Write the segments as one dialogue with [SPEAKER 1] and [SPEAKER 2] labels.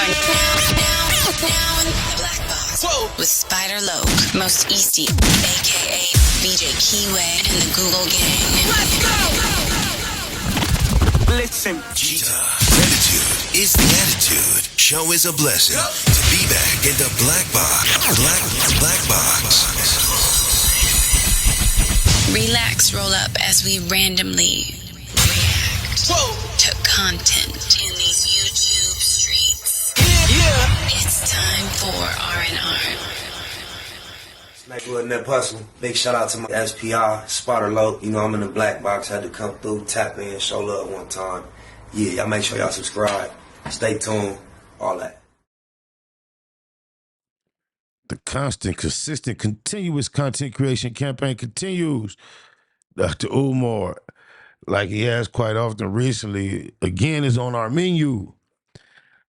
[SPEAKER 1] Now in the black box with Spider Loke, Most Easty, aka BJ Keyway, and the Google Gang. Let's go!
[SPEAKER 2] Listen.
[SPEAKER 3] Gratitude is the attitude. Show is a blessing. To be back in the black box. Black box.
[SPEAKER 1] Relax, roll up as we randomly react to content in these YouTube streets.
[SPEAKER 2] Yeah.
[SPEAKER 1] It's time for R&R.
[SPEAKER 4] Smack with that hustle. Big shout out to my SPI, Spotter Low. You know I'm in the black box. Had to come through, tap in, show love one time. Yeah, y'all make sure y'all subscribe. Stay tuned. All that.
[SPEAKER 5] The constant, consistent, continuous content creation campaign continues. Dr. Umar, like he has quite often recently, again is on our menu.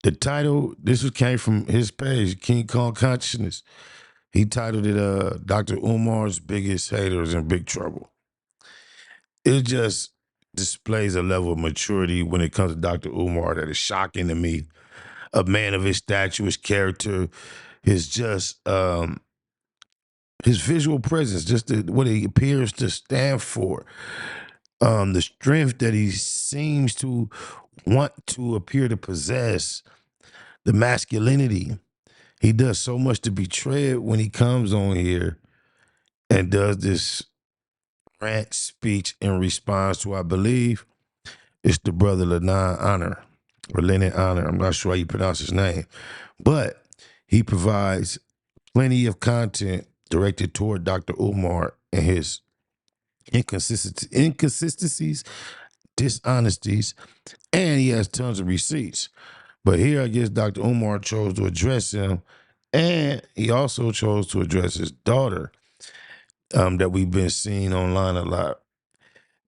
[SPEAKER 5] The title, came from his page, King Kong Consciousness. He titled it Dr. Umar's Biggest Haters in Big Trouble. It just displays a level of maturity when it comes to Dr. Umar that is shocking to me. A man of his stature, his character, his visual presence, just what he appears to stand for, the strength that he seems to want to appear to possess, the masculinity. He does so much to betray it when he comes on here and does this rant speech in response to, I believe, it's the brother Lennon Honor, or Lennon Honor. I'm not sure how you pronounce his name. But he provides plenty of content directed toward Dr. Umar and his inconsistencies, dishonesties, and he has tons of receipts. But here, I guess Dr. Umar chose to address him, and he also chose to address his daughter that we've been seeing online a lot.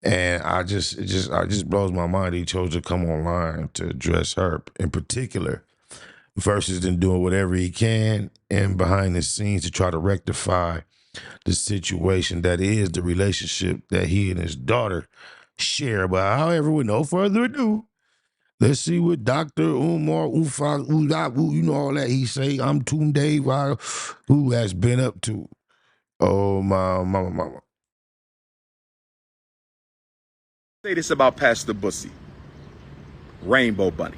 [SPEAKER 5] And it just blows my mind he chose to come online to address her in particular, versus than doing whatever he can and behind the scenes to try to rectify the situation that is the relationship that he and his daughter share. But however, with no further ado, let's see what Dr. Umar, you know all that he say, I'm Tunde, who has been up to. Oh, my mama.
[SPEAKER 6] Say this about Pastor Bussy, Rainbow Bunny.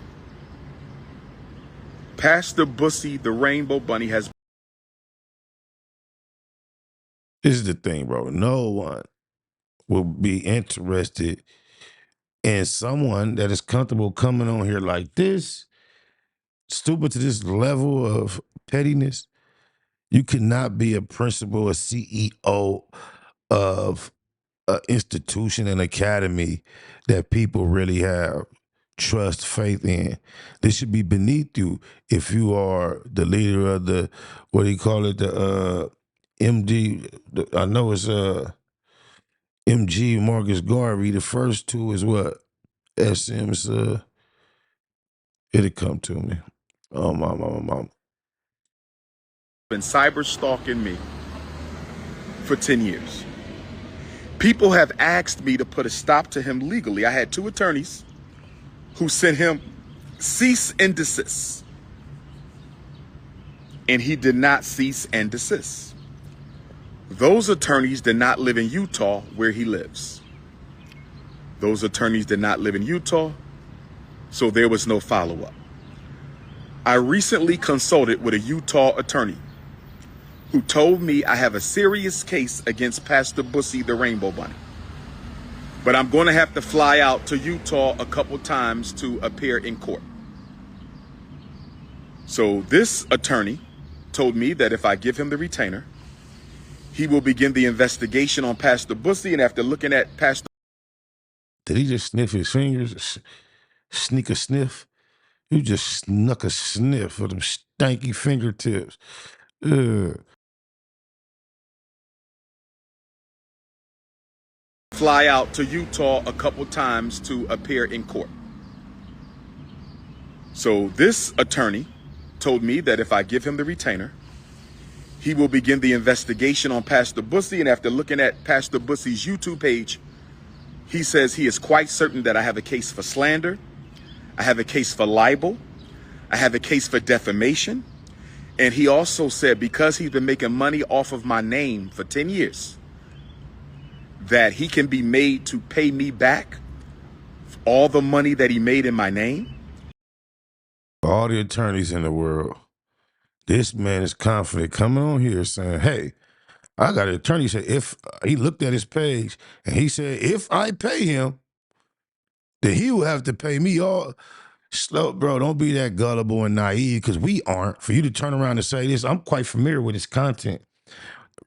[SPEAKER 6] Pastor Bussy, the Rainbow Bunny, has.
[SPEAKER 5] This is the thing, bro. No one will be interested in someone that is comfortable coming on here like this, stupid to this level of pettiness. You cannot be a principal, a CEO of an institution, an academy that people really have trust, faith in. This should be beneath you if you are the leader of the, what do you call it, the MD, I know it's MG, Marcus Garvey. The first two is what? SM's, it'll come to me. Oh, my.
[SPEAKER 6] Been cyber stalking me for 10 years. People have asked me to put a stop to him legally. I had 2 attorneys who sent him cease and desist. And he did not cease and desist. Those attorneys did not live in Utah where he lives. Those attorneys did not live in Utah, so there was no follow-up. I recently consulted with a Utah attorney who told me I have a serious case against Pastor Bussy, the Rainbow Bunny. But I'm going to have to fly out to Utah a couple times to appear in court. So this attorney told me that if I give him the retainer, he will begin the investigation on Pastor Bussy, and after looking at Pastor...
[SPEAKER 5] Did he just sniff his fingers? Sneak a sniff? You just snuck a sniff of them stanky fingertips.
[SPEAKER 6] Fly out to Utah a couple times to appear in court. So this attorney told me that if I give him the retainer, he will begin the investigation on Pastor Bussy, and after looking at Pastor Bussy's YouTube page, he says he is quite certain that I have a case for slander, I have a case for libel, I have a case for defamation. And he also said, because he's been making money off of my name for 10 years, that he can be made to pay me back all the money that he made in my name.
[SPEAKER 5] All the attorneys in the world, this man is confident coming on here saying, hey, I got an attorney said if he looked at his page and he said, if I pay him, then he will have to pay me all. Slow, bro, don't be that gullible and naive because we aren't. For you to turn around and say this, I'm quite familiar with his content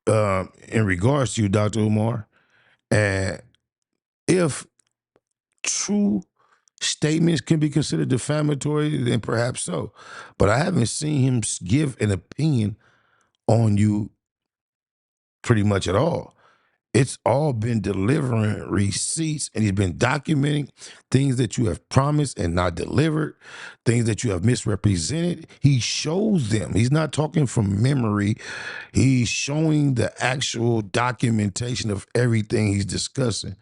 [SPEAKER 5] in regards to you, Dr. Umar. And if true statements can be considered defamatory, then perhaps so. But I haven't seen him give an opinion on you pretty much at all. It's all been delivering receipts, and he's been documenting things that you have promised and not delivered, things that you have misrepresented. He shows them. He's not talking from memory. He's showing the actual documentation of everything he's discussing.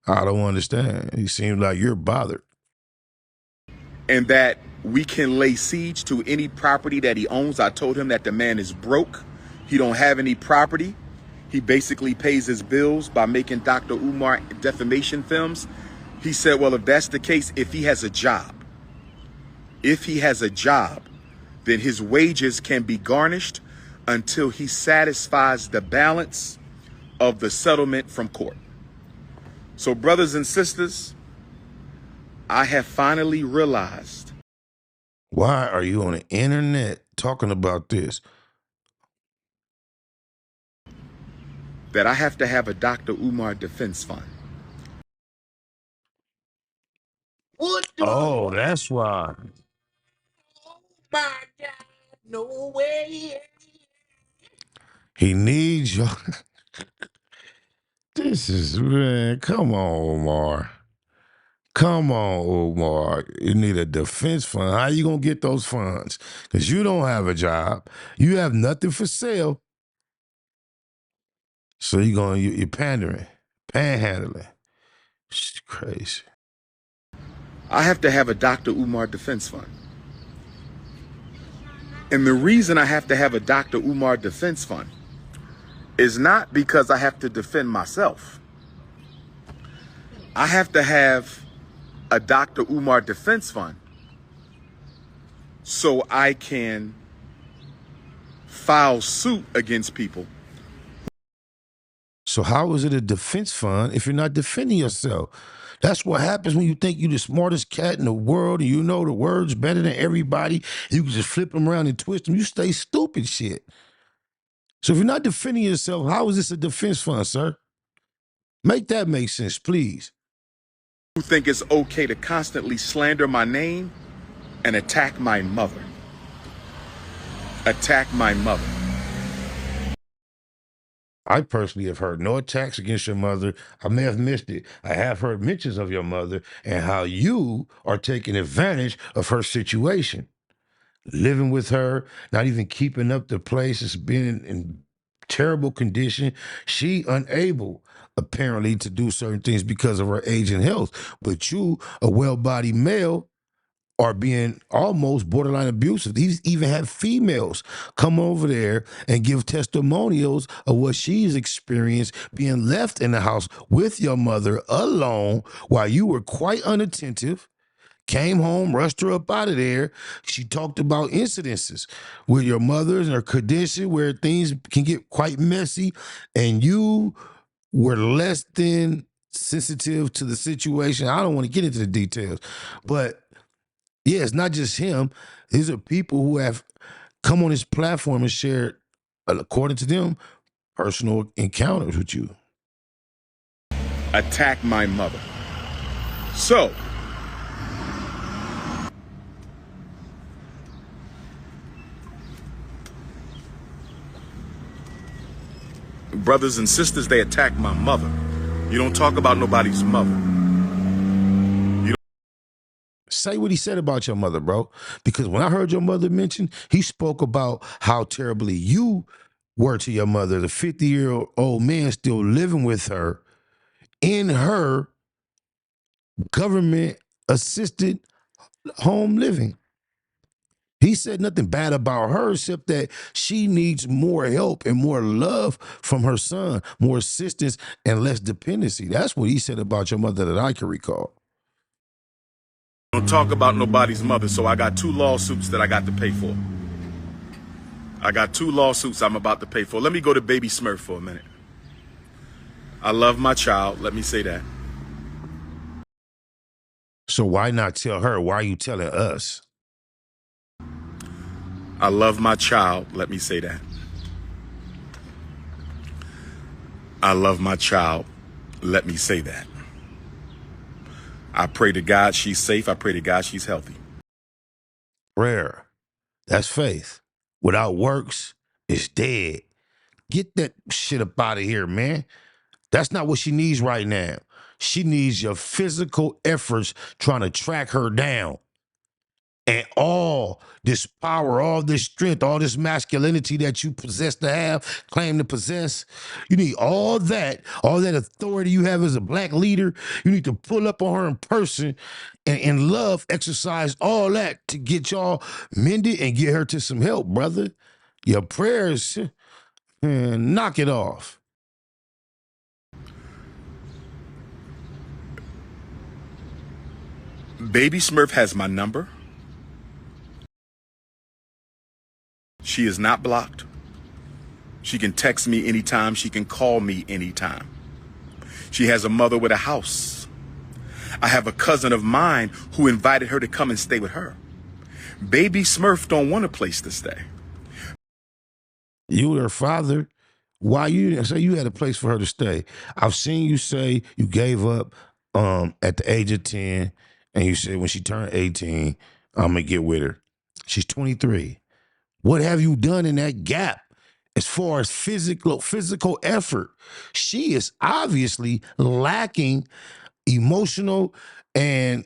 [SPEAKER 5] I don't understand. He seems like you're bothered.
[SPEAKER 6] And that we can lay siege to any property that he owns. I told him that the man is broke. He don't have any property. He basically pays his bills by making Dr. Umar defamation films. He said, well, if that's the case, if he has a job, then his wages can be garnished until he satisfies the balance of the settlement from court. So, brothers and sisters, I have finally realized.
[SPEAKER 5] Why are you on the internet talking about this?
[SPEAKER 6] That I have to have a Dr. Umar defense fund.
[SPEAKER 5] Oh, that's why.
[SPEAKER 2] Oh my God, no way.
[SPEAKER 5] He needs your. This is, man, come on, Umar. Come on, Umar. You need a defense fund. How you going to get those funds? Because you don't have a job. You have nothing for sale. So you're pandering, panhandling. It's crazy.
[SPEAKER 6] I have to have a Dr. Umar defense fund. And the reason I have to have a Dr. Umar defense fund is not because I have to defend myself. I have to have a Dr. Umar defense fund so I can file suit against people.
[SPEAKER 5] So how is it a defense fund if you're not defending yourself? That's what happens when you think you're the smartest cat in the world and you know the words better than everybody. You can just flip them around and twist them. You stay stupid shit. So if you're not defending yourself, how is this a defense fund, sir? Make that make sense, please.
[SPEAKER 6] Who think it's okay to constantly slander my name and attack my mother. Attack my mother.
[SPEAKER 5] I personally have heard no attacks against your mother. I may have missed it. I have heard mentions of your mother and how you are taking advantage of her situation. Living with her, not even keeping up the place, it's been in terrible condition. She unable, apparently, to do certain things because of her age and health. But you, a well-bodied male, are being almost borderline abusive. These even have females come over there and give testimonials of what she's experienced being left in the house with your mother alone while you were quite unattentive. Came home, rushed her up out of there. She talked about incidences with your mother and her condition where things can get quite messy, and you were less than sensitive to the situation. I don't want to get into the details, but yeah, it's not just him. These are people who have come on this platform and shared, according to them, personal encounters with you.
[SPEAKER 6] Attack my mother. So, brothers and sisters, they attack my mother. You don't talk about nobody's mother.
[SPEAKER 5] Say what he said about your mother, bro. Because when I heard your mother mentioned, he spoke about how terribly you were to your mother, the 50-year-old man still living with her in her government-assisted home living. He said nothing bad about her except that she needs more help and more love from her son, more assistance and less dependency. That's what he said about your mother that I can recall.
[SPEAKER 6] Don't talk about nobody's mother, so I got 2 lawsuits that I got to pay for. I got 2 lawsuits I'm about to pay for. Let me go to Baby Smurf for a minute. I love my child, let me say that.
[SPEAKER 5] So why not tell her? Why are you telling us?
[SPEAKER 6] I love my child, let me say that. I love my child, let me say that. I pray to God she's safe. I pray to God she's healthy.
[SPEAKER 5] Prayer. That's faith. Without works, it's dead. Get that shit up out of here, man. That's not what she needs right now. She needs your physical efforts trying to track her down. And all this power, all this strength, all this masculinity that you possess to have, claim to possess, you need all that authority you have as a black leader. You need to pull up on her in person and in love exercise all that to get y'all mended and get her to some help, brother. Your prayers, man, knock it off.
[SPEAKER 6] Baby Smurf has my number. She is not blocked. She can text me anytime. She can call me anytime. She has a mother with a house. I have a cousin of mine who invited her to come and stay with her. Baby Smurf don't want a place to stay.
[SPEAKER 5] You, her father, why you didn't say you had a place for her to stay? I've seen you say you gave up at the age of 10, and you said when she turned 18, I'm gonna get with her. She's 23. What have you done in that gap as far as physical effort? She is obviously lacking emotional and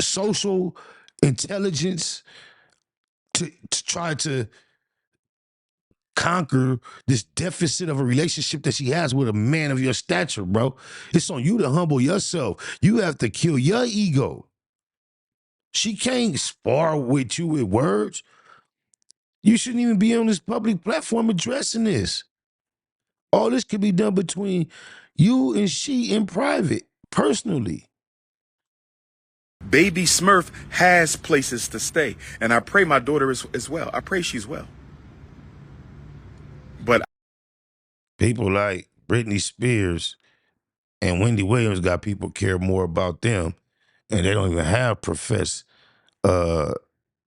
[SPEAKER 5] social intelligence to try to conquer this deficit of a relationship that she has with a man of your stature, bro. It's on you to humble yourself. You have to kill your ego. She can't spar with you with words. You shouldn't even be on this public platform addressing this. All this could be done between you and she in private, personally.
[SPEAKER 6] Baby Smurf has places to stay. And I pray my daughter is well. I pray she's well. But
[SPEAKER 5] People like Britney Spears and Wendy Williams got people care more about them, and they don't even have professed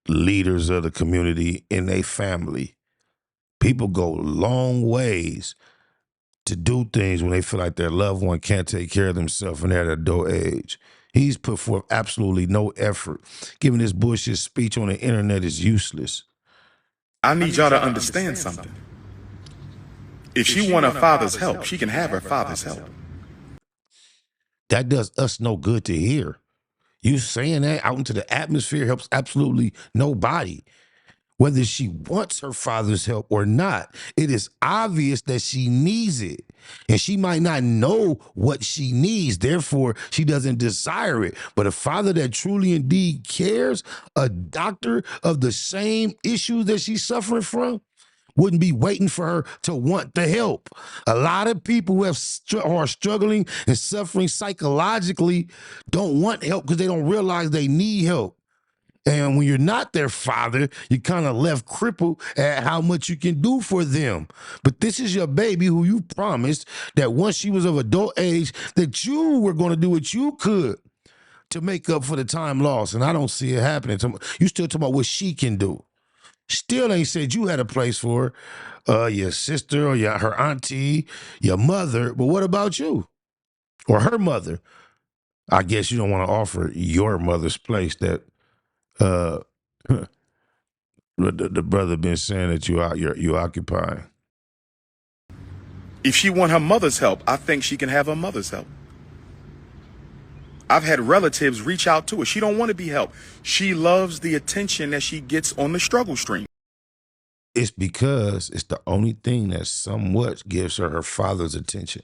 [SPEAKER 5] leaders of the community in their family. People go long ways to do things when they feel like their loved one can't take care of themselves and they're at an adult age. He's put forth absolutely no effort. Giving this bullshit speech on the internet is useless.
[SPEAKER 6] I need y'all to understand something. If she want her father's help, she can have her father's help.
[SPEAKER 5] That does us no good to hear. You saying that out into the atmosphere helps absolutely nobody. Whether she wants her father's help or not, it is obvious that she needs it. And she might not know what she needs, therefore she doesn't desire it. But a father that truly indeed cares, a doctor of the same issues that she's suffering from, wouldn't be waiting for her to want the help. A lot of people who are struggling and suffering psychologically don't want help because they don't realize they need help. And when you're not their father, you're kind of left crippled at how much you can do for them. But this is your baby who you promised that once she was of adult age, that you were going to do what you could to make up for the time lost. And I don't see it happening. You still talking about what she can do. Still ain't said you had a place for her, your sister or her auntie, your mother. But what about you? Or her mother? I guess you don't want to offer your mother's place that the brother been saying that you occupy.
[SPEAKER 6] If she want her mother's help, I think she can have her mother's help. I've had relatives reach out to her. She don't want to be helped. She loves the attention that she gets on the struggle stream.
[SPEAKER 5] It's because it's the only thing that somewhat gives her father's attention.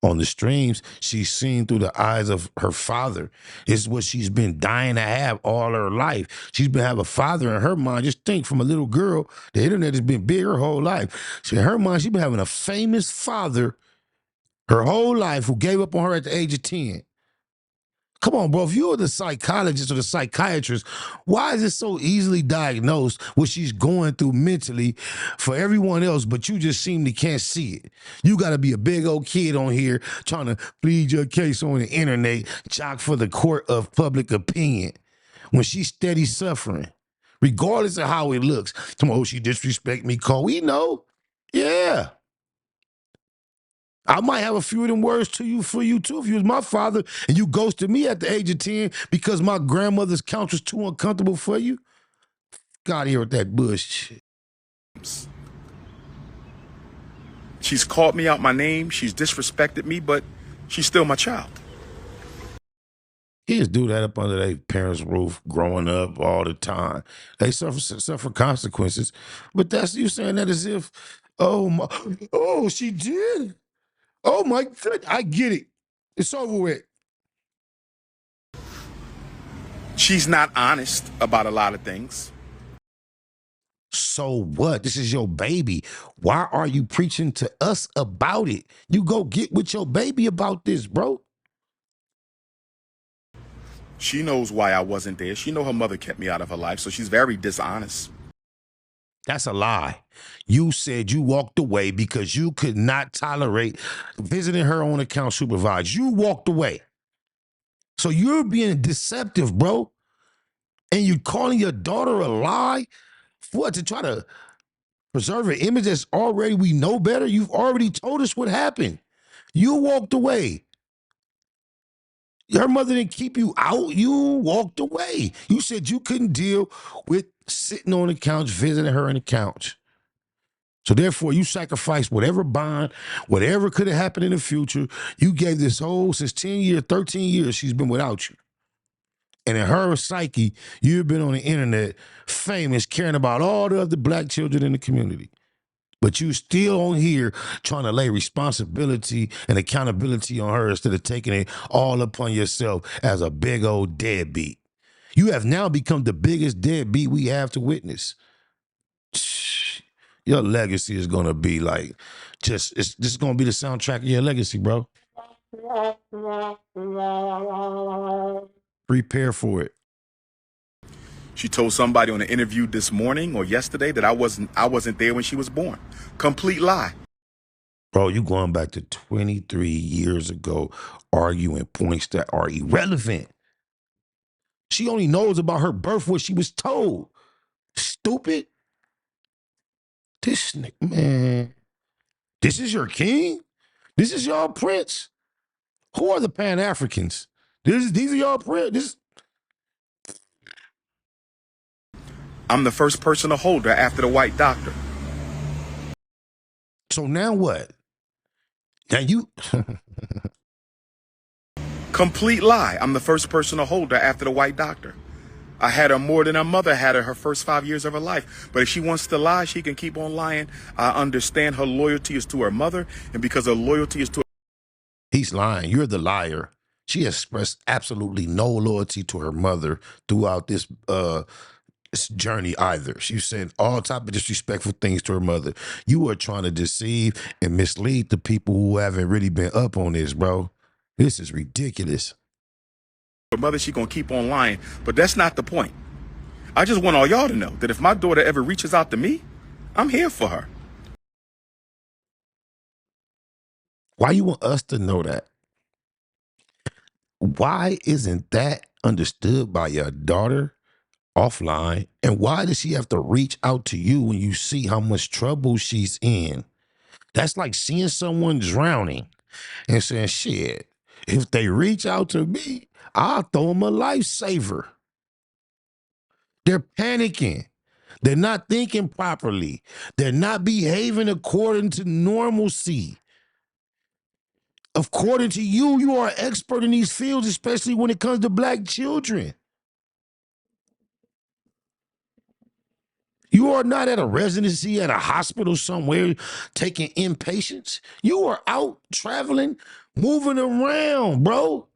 [SPEAKER 5] On the streams, she's seen through the eyes of her father. It's what she's been dying to have all her life. She's been having a father in her mind. Just think, from a little girl, the internet has been big her whole life. So in her mind, she's been having a famous father her whole life who gave up on her at the age of 10. Come on, bro. If you're the psychologist or the psychiatrist, why is it so easily diagnosed what she's going through mentally for everyone else, but you just seem to can't see it? You got to be a big old kid on here trying to plead your case on the internet, jock for the court of public opinion, when she's steady suffering, regardless of how it looks. Come on, oh, she disrespect me, Cole. We know. Yeah. I might have a few of them words to you for you too. If you was my father and you ghosted me at the age of 10 because my grandmother's couch was too uncomfortable for you, got here with that bullshit.
[SPEAKER 6] She's called me out my name. She's disrespected me, but she's still my child.
[SPEAKER 5] Kids do that up under their parents' roof growing up all the time. They suffer consequences. But that's you saying that as if, oh, she did? Oh my God, I get it. It's over with.
[SPEAKER 6] She's not honest about a lot of things.
[SPEAKER 5] So what? This is your baby. Why are you preaching to us about it? You go get with your baby about this, bro.
[SPEAKER 6] She knows why I wasn't there. She know her mother kept me out of her life, so she's very dishonest.
[SPEAKER 5] That's a lie. You said you walked away because you could not tolerate visiting her on account supervised. You walked away. So you're being deceptive, bro. And you calling your daughter a lie? For what? To try to preserve an image that's already, we know better? You've already told us what happened. You walked away. Her mother didn't keep you out. You walked away. You said you couldn't deal with sitting on the couch, visiting her on the couch. So therefore, you sacrificed whatever bond, whatever could have happened in the future. You gave this whole, since 10 years, 13 years, she's been without you. And in her psyche, you've been on the internet, famous, caring about all the other black children in the community. But you still on here trying to lay responsibility and accountability on her instead of taking it all upon yourself as a big old deadbeat. You have now become the biggest deadbeat we have to witness. Your legacy is gonna be like, it's just gonna be the soundtrack of your legacy, bro. Prepare for it.
[SPEAKER 6] She told somebody on an interview this morning or yesterday that I wasn't there when she was born. Complete lie.
[SPEAKER 5] Bro, you going back to 23 years ago arguing points that are irrelevant. She only knows about her birth what she was told. Stupid. This nigga, man. This is your king? This is your prince? Who are the Pan-Africans? These are your prince?
[SPEAKER 6] I'm the first person to hold her after the white doctor.
[SPEAKER 5] So now what? Now you...
[SPEAKER 6] Complete lie. I'm the first person to hold her after the white doctor. I had her more than her mother had her 5 years of her life. But if she wants to lie, she can keep on lying. I understand her loyalty is to her mother, and because her loyalty is to...
[SPEAKER 5] He's lying. You're the liar. She expressed absolutely no loyalty to her mother throughout this journey either. She said all type of disrespectful things to her mother. You are trying to deceive and mislead the people who haven't really been up on this, bro. This is ridiculous.
[SPEAKER 6] her mother, she gonna keep on lying. But that's not the point. I just want all y'all to know that if my daughter ever reaches out to me, I'm here for her.
[SPEAKER 5] Why you want us to know that? Why isn't that understood by your daughter offline? And why does she have to reach out to you when you see how much trouble she's in? That's like seeing someone drowning and saying, shit, if they reach out to me, I'll throw them a lifesaver. They're panicking. They're not thinking properly. They're not behaving according to normalcy. According to you, you are an expert in these fields, especially when it comes to black children. You are not at a residency at a hospital somewhere taking inpatients. You are out traveling, moving around, bro.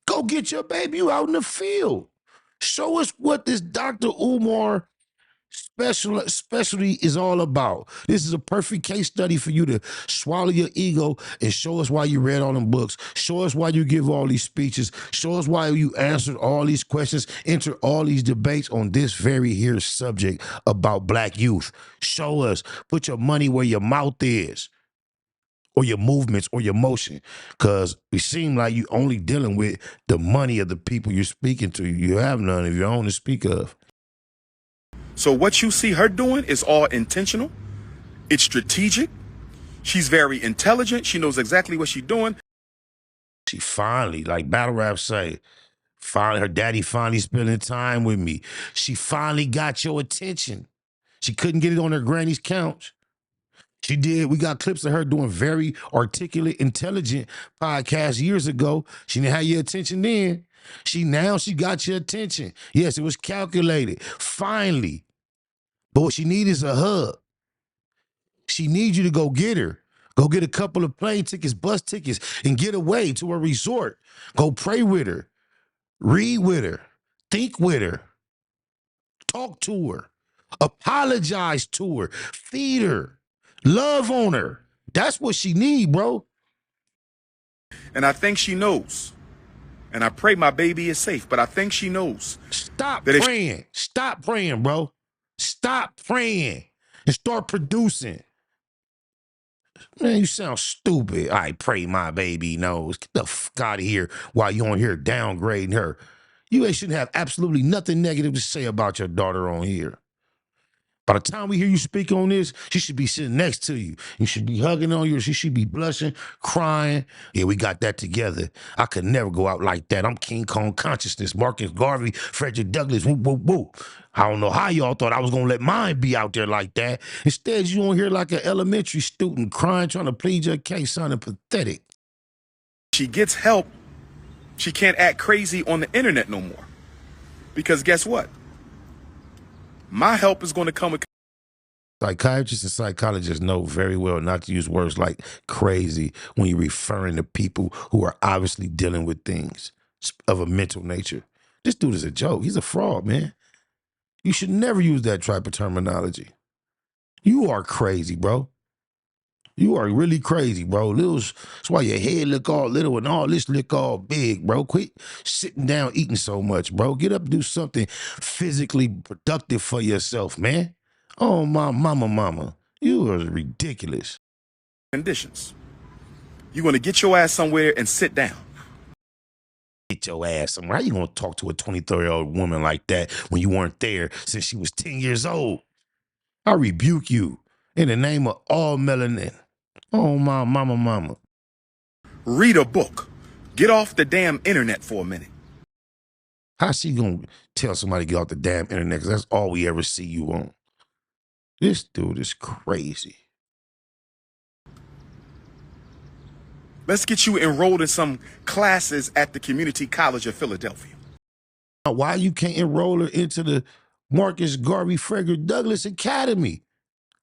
[SPEAKER 5] Go get your baby. You out in the field. Show us what this Dr. Umar specialty is all about. This is a perfect case study for you to swallow your ego and show us why you read all them books. Show us why you give all these speeches. Show us why you answered all these questions, enter all these debates on this very here subject about black youth. Show us. Put your money where your mouth is, or your movements or your motion, because it seem like you only dealing with the money of the people you're speaking to. You have none of your own to speak of.
[SPEAKER 6] So what you see her doing is all intentional. It's strategic. She's very intelligent. She knows exactly what she's doing.
[SPEAKER 5] She finally, like battle rap say, finally, her daddy finally spending time with me. She finally got your attention. She couldn't get it on her granny's couch. She did. We got clips of her doing very articulate, intelligent podcasts years ago. She didn't have your attention then. Now she got your attention. Yes, it was calculated. Finally. But what she needs is a hug. She needs you to go get her. Go get a couple of plane tickets, bus tickets, and get away to a resort. Go pray with her. Read with her. Think with her. Talk to her. Apologize to her. Feed her. Love on her. That's what she need, bro.
[SPEAKER 6] And I think she knows. And I pray my baby is safe, but I think she knows.
[SPEAKER 5] Stop praying. Stop praying, bro. Stop praying and start producing. Man, you sound stupid. I pray my baby knows. Get the fuck out of here while you on here downgrading her. You ain't shouldn't have absolutely nothing negative to say about your daughter on here. By the time we hear you speak on this, she should be sitting next to you. You should be hugging on you. She should be blushing, crying. Yeah, we got that together. I could never go out like that. I'm King Kong consciousness. Marcus Garvey, Frederick Douglass, woo, woo, woo. I don't know how y'all thought I was going to let mine be out there like that. Instead, you on here like an elementary student crying, trying to plead your case, sounding pathetic.
[SPEAKER 6] She gets help. She can't act crazy on the internet no more. Because guess what? My help is going to come with...
[SPEAKER 5] Psychiatrists and psychologists know very well not to use words like crazy when you're referring to people who are obviously dealing with things of a mental nature. This dude is a joke. He's a fraud, man. You should never use that type of terminology. You are crazy, bro. You are really crazy, bro. That's why your head look all little and all this look all big, bro. Quit sitting down eating so much, bro. Get up and do something physically productive for yourself, man. Oh, my mama. You are ridiculous.
[SPEAKER 6] Conditions. You're going to get your ass somewhere and sit down.
[SPEAKER 5] Get your ass somewhere. How you going to talk to a 23-year-old woman like that when you weren't there since she was 10 years old? I rebuke you in the name of all melanin. Oh, my mama.
[SPEAKER 6] Read a book. Get off the damn internet for a minute.
[SPEAKER 5] How's she going to tell somebody to get off the damn internet? Because that's all we ever see you on. This dude is crazy.
[SPEAKER 6] Let's get you enrolled in some classes at the Community College of Philadelphia.
[SPEAKER 5] Why you can't enroll her into the Marcus Garvey Frederick Douglass Academy?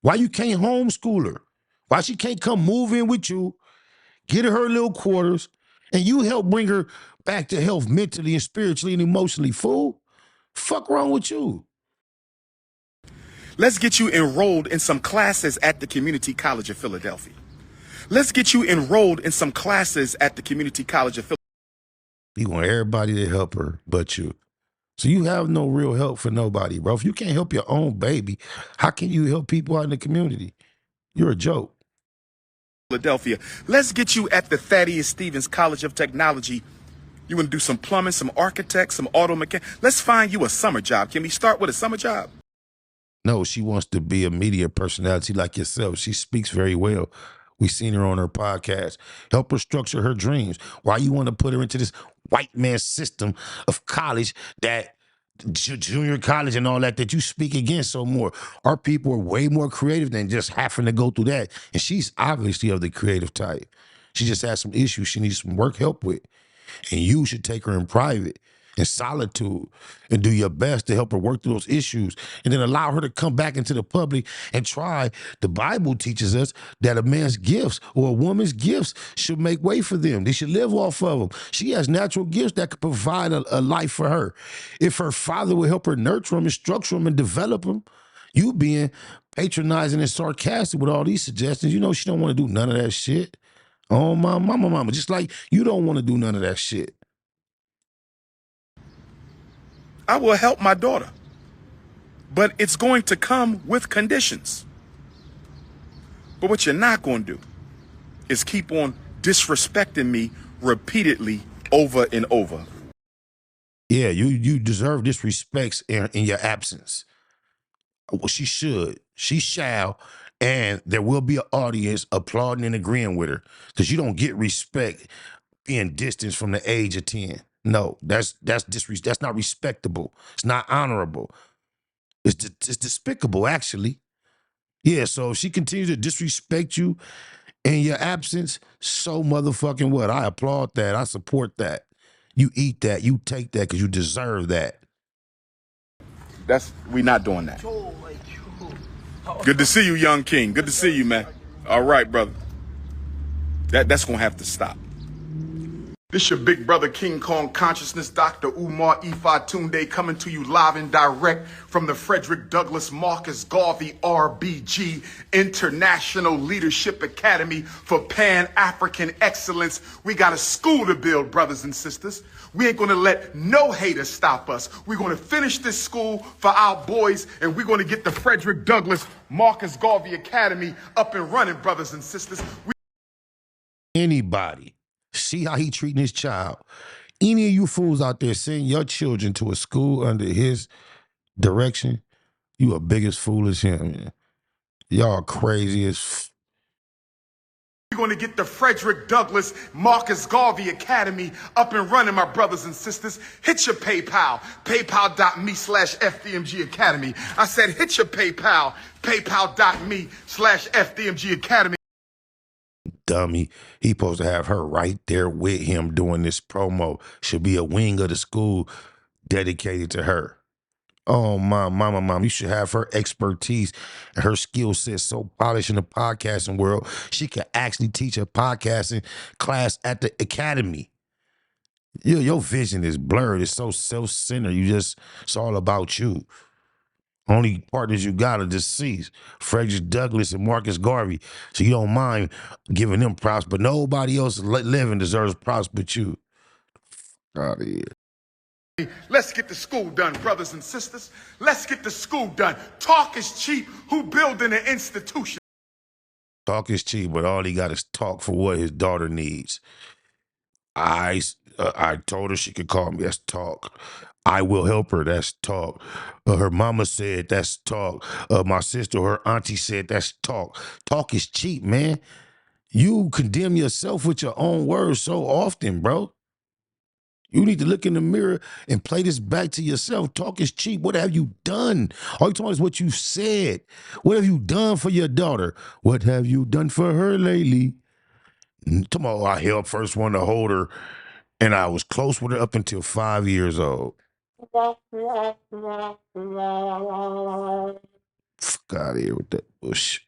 [SPEAKER 5] Why you can't homeschool her? Why she can't come move in with you, get her little quarters, and you help bring her back to health mentally and spiritually and emotionally, fool? Fuck wrong with you?
[SPEAKER 6] Let's get you enrolled in some classes at the Community College of Philadelphia. Let's get you enrolled in some classes at the Community College of Philadelphia.
[SPEAKER 5] You want everybody to help her but you. So you have no real help for nobody, bro. If you can't help your own baby, how can you help people out in the community? You're a joke.
[SPEAKER 6] Philadelphia. Let's get you at the Thaddeus Stevens College of Technology. You want to do some plumbing, some architect, some auto mechanic. Let's find you a summer job. Can we start with a summer job?
[SPEAKER 5] No, she wants to be a media personality like yourself. She speaks very well. We've seen her on her podcast. Help her structure her dreams. Why you want to put her into this white man system of college, that junior college and all that you speak against so more? Our people are way more creative than just having to go through that. And she's obviously of the creative type. She just has some issues she needs some work help with. And you should take her in private in solitude and do your best to help her work through those issues and then allow her to come back into the public and try. The Bible teaches us that a man's gifts or a woman's gifts should make way for them. They should live off of them. She has natural gifts that could provide a life for her. If her father will help her nurture them and structure them and develop them, you being patronizing and sarcastic with all these suggestions, you know she don't want to do none of that shit. Oh, my mama, just like you don't want to do none of that shit.
[SPEAKER 6] I will help my daughter, but it's going to come with conditions. But what you're not going to do is keep on disrespecting me repeatedly over and over.
[SPEAKER 5] Yeah, you deserve disrespects in your absence. Well, she should. She shall. And there will be an audience applauding and agreeing with her because you don't get respect being distanced from the age of 10. No, that's not respectable. It's not honorable. It's despicable, actually. Yeah, so if she continues to disrespect you in your absence, so motherfucking what? I applaud that. I support that. You eat that. You take that because you deserve that.
[SPEAKER 6] We're not doing that. Good to see you, young king. Good to see you, man. All right, brother. That's going to have to stop. This your big brother King Kong Consciousness, Dr. Umar Tunde, coming to you live and direct from the Frederick Douglass Marcus Garvey RBG International Leadership Academy for Pan-African Excellence. We got a school to build, brothers and sisters. We ain't going to let no hater stop us. We're going to finish this school for our boys, and we're going to get the Frederick Douglass Marcus Garvey Academy up and running, brothers and sisters.
[SPEAKER 5] Anybody. See how he treating his child. Any of you fools out there send your children to a school under his direction, you are big as fool as him, man. Y'all crazy as
[SPEAKER 6] We're going to get the Frederick Douglass Marcus Garvey Academy up and running, my brothers and sisters. Hit your PayPal, paypal.me/FDMG Academy. I said hit your PayPal, paypal.me/FDMG Academy.
[SPEAKER 5] dummy. He supposed to have her right there with him doing this promo. Should be a wing of the school dedicated to her. Oh, mom, you should have her expertise and her skill set so polished in the podcasting world, she could actually teach a podcasting class at the academy. Your vision is blurred. It's so self-centered. It's all about you. Only partners you got are deceased. Frederick Douglass and Marcus Garvey. So you don't mind giving them props, but nobody else living deserves props but you. Out of here.
[SPEAKER 6] Let's get the school done, brothers and sisters. Let's get the school done. Talk is cheap. Who building an institution?
[SPEAKER 5] Talk is cheap, but all he got is talk for what his daughter needs. I told her she could call me. That's talk. I will help her. That's talk. Her mama said that's talk. My sister, her auntie said that's talk. Talk is cheap, man. You condemn yourself with your own words so often, bro. You need to look in the mirror and play this back to yourself. Talk is cheap. What have you done? All you talking is what you said. What have you done for your daughter? What have you done for her lately? Tomorrow I helped first one to hold her, and I was close with her up until 5 years old. Fuck out of here with that bush.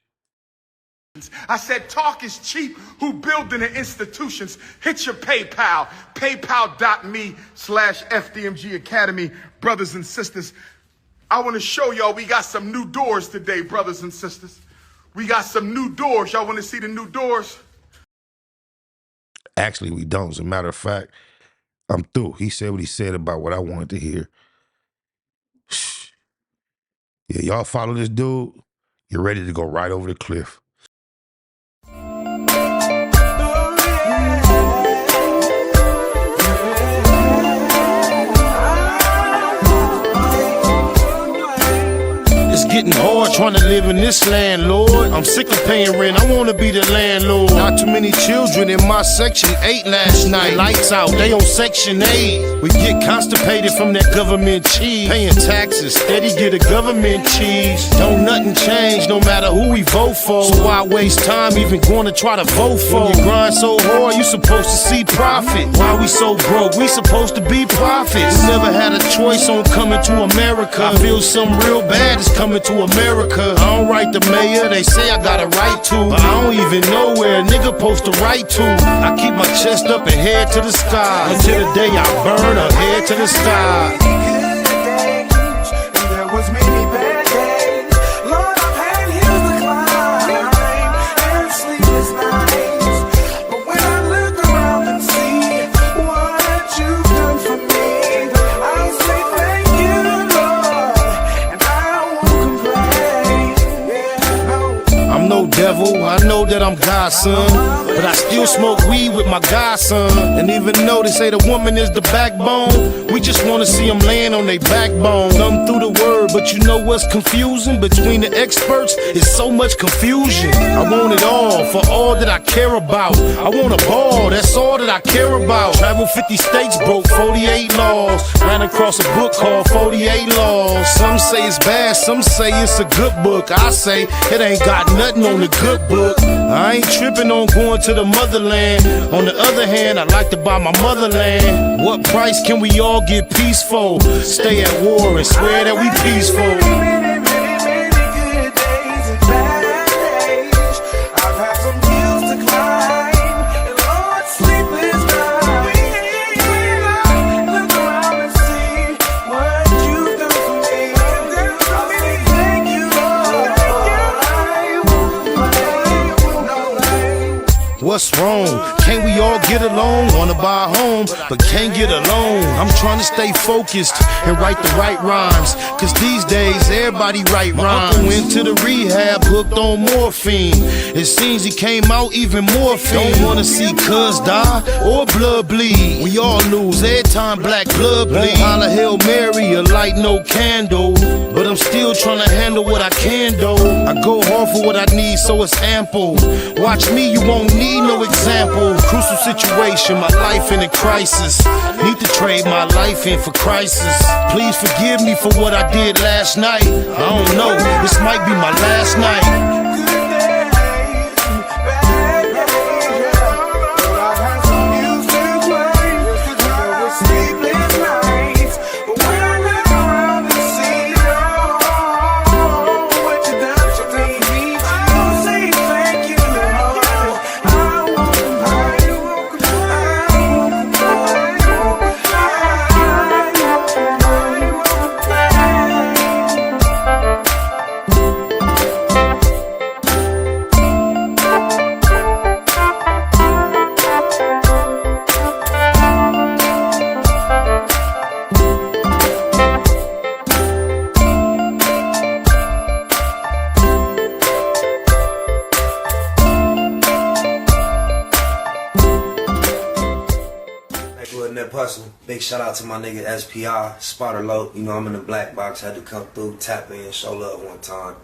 [SPEAKER 6] I said talk is cheap. Who building the institutions? Hit your PayPal, paypal.me/FDMG Academy. Brothers and sisters, I want to show y'all we got some new doors today, brothers and sisters. We got some new doors. Y'all want to see the new doors?
[SPEAKER 5] Actually, we don't. As a matter of fact, I'm through. He said what he said about what I wanted to hear. Yeah, y'all follow this dude, you're ready to go right over the cliff.
[SPEAKER 7] It's getting hard
[SPEAKER 5] trying to live in this land, Lord. I'm sick of paying rent, I wanna be the landlord. Not too many children in my section 8 last night. Lights out, they on section 8. We get constipated from that government cheese. Paying taxes, steady get a government cheese. Don't nothing change, no matter who we vote for. So why waste time even going to try to vote for? When you grind so hard, you supposed to see profit. Why we so broke? We supposed to be prophets. We never had a choice on coming to America. I feel something real bad is coming to America. I don't write the mayor, they say I got a right to, but I don't even know where a nigga supposed to write to. I keep my chest up and head to the sky until the day I burn or head to the sky.
[SPEAKER 2] There was many bad days. Lord, I've had hills to climb and sleepless nights. But when I look around and see what you've done for me, I'll say thank you, Lord, and I won't complain. Yeah, no.
[SPEAKER 5] I'm no devil, I know that I'm God's son, but I still smoke weed with my godson. And even though they say the woman is the backbone, we just wanna see them laying on their backbone. Thumb through the word, but you know what's confusing? Between the experts, it's so much confusion. I want it all, for all that I care about. I want a ball, that's all that I care about. Travel 50 states, broke 48 laws. Ran across a book called 48 Laws. Some say it's bad, some say it's a good book. I say it ain't got nothing on the good book. I ain't tripping on going to the motherland. On the other hand, I like to buy my motherland. What price can we all get peaceful? Stay at war and swear that we peaceful.
[SPEAKER 2] Many, many good days and bad days. I've had some hills to climb and Lord, sleepless nights. When I look around and see what you've done for me, I'll say thank you, Lord. I won't complain.
[SPEAKER 5] What's wrong? Can't we all get along? Wanna buy a home, but can't get along. I'm trying to stay focused and write the right rhymes, cause these days everybody write rhymes. My uncle went to the rehab, hooked on morphine. It seems he came out even more fiend. Don't wanna see cuz die or blood bleed. We all lose every time black blood bleed. Holla Hail Mary, a light no candle, but I'm still trying to handle what I can do. I go hard for what I need, so it's ample. Watch me, you won't need no example. Crucial situation, my life in a crisis. Need to trade my life in for crisis. Please forgive me for what I did last night. I don't know, this might be my last night.
[SPEAKER 4] Big shout out to my nigga SPI, Spotter Low. You know I'm in the black box, had to come through, tap in, show love one time.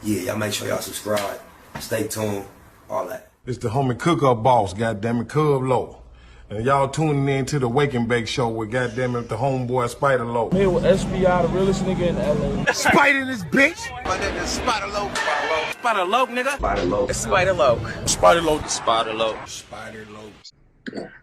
[SPEAKER 4] Yeah, y'all make sure y'all subscribe. Stay tuned, all that.
[SPEAKER 7] It's the homie cook-up boss, goddammit, Cub Low. And y'all tuning in to the Wake and Bake Show with goddammit the homeboy Spider Low.
[SPEAKER 8] Here with SPI, the realest nigga in LA.
[SPEAKER 7] Spider this bitch!
[SPEAKER 2] My nigga is Spotter Low. Spotter Low, nigga.
[SPEAKER 4] Spider Low.
[SPEAKER 2] Spider Low.
[SPEAKER 7] Spider Low.
[SPEAKER 2] Spider Low.
[SPEAKER 7] Spider Low.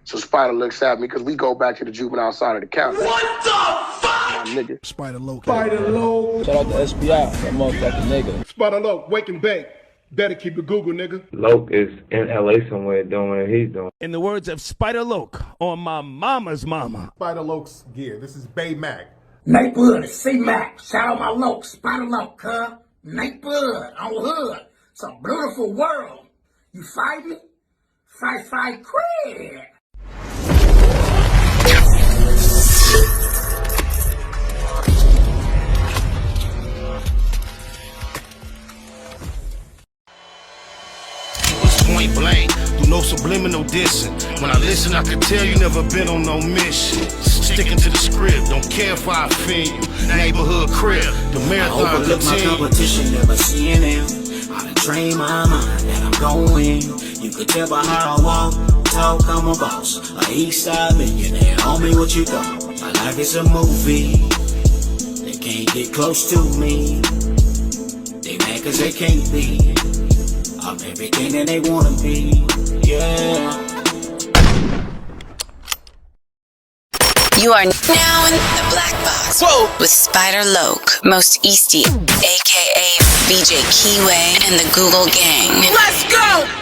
[SPEAKER 9] So Spider looks at me because we go back to the juvenile side of the county. What the fuck? My nigga.
[SPEAKER 7] Spider Low. Spider Low.
[SPEAKER 8] Shout out to SPI, that motherfucking nigga.
[SPEAKER 7] Spider Low, Wake and Bake. Better keep it Google, nigga.
[SPEAKER 10] Loke is in LA somewhere doing what he's doing.
[SPEAKER 11] In the words of Spider Loke on my mama's mama.
[SPEAKER 7] Spider Loke's gear. This is Bay Mac.
[SPEAKER 12] Nate Bud, C-Mac. Shout out my Loke, Spider Loke, huh? Nate Bud on Hood. It's a beautiful world. You fight me? Fight, cred.
[SPEAKER 5] Point blank, through no subliminal dissing. When I listen, I can tell you never been on no mission. sticking to the script. Don't care if I offend you. Neighborhood crib, the marathon
[SPEAKER 13] I overlook my
[SPEAKER 5] continue.
[SPEAKER 13] competition, never seeing them. I done trained my mind that I'm going. You could tell by how I walk, talk, I'm a boss. A east side millionaire, homie, what you thought? My life is a movie. They can't get close to me. They mad cause they can't be. I'm everything that they wanna be. Yeah.
[SPEAKER 1] You are now in the black box with Spider Loke, Most Easty, aka BJ Keyway, and the Google Gang.
[SPEAKER 12] Let's go!